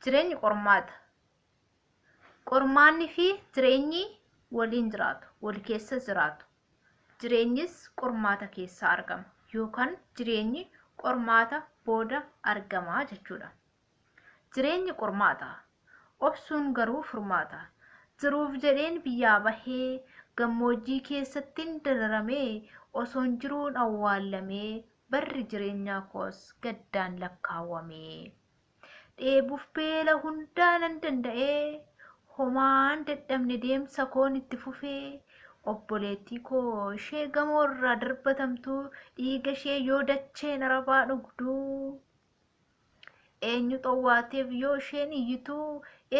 Jireenyi qormaata. Qormaanni fi jireenyi waliin jiraatu, wal keessa jiraatu. Jireenyis qormaata keessa argama yookaan jireenyi qormaata booda argama jechuudha. Jireenyi qormaata. Obsuun garuu furmaata. Jiruuf jedheen biyyaa bahee gammoojjii keessattiin dararamee osoon jiruun awwaalamee barri jireenyaa koos gaddaan lakkaawwamee. Dheebuuf beela hundaanan danda'ee homaan dadhabne deemsa koon itti fufee obboleettii koo ishee gamoorraa darbatamtuu dhiiga ishee yoo dacheen arabaa dhugduu eenyu xowwaateef yoo isheen iyyituu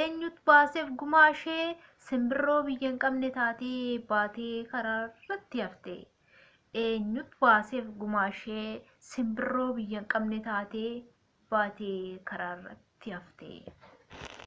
eenyutu baaseef gumaa ishee simbirroo biyya hin qabne taatee baatee karaarratti hafte eenyutu baaseef gumaa ishee simbirroo biyya hin qabne taatee baatee karaarratti hafte.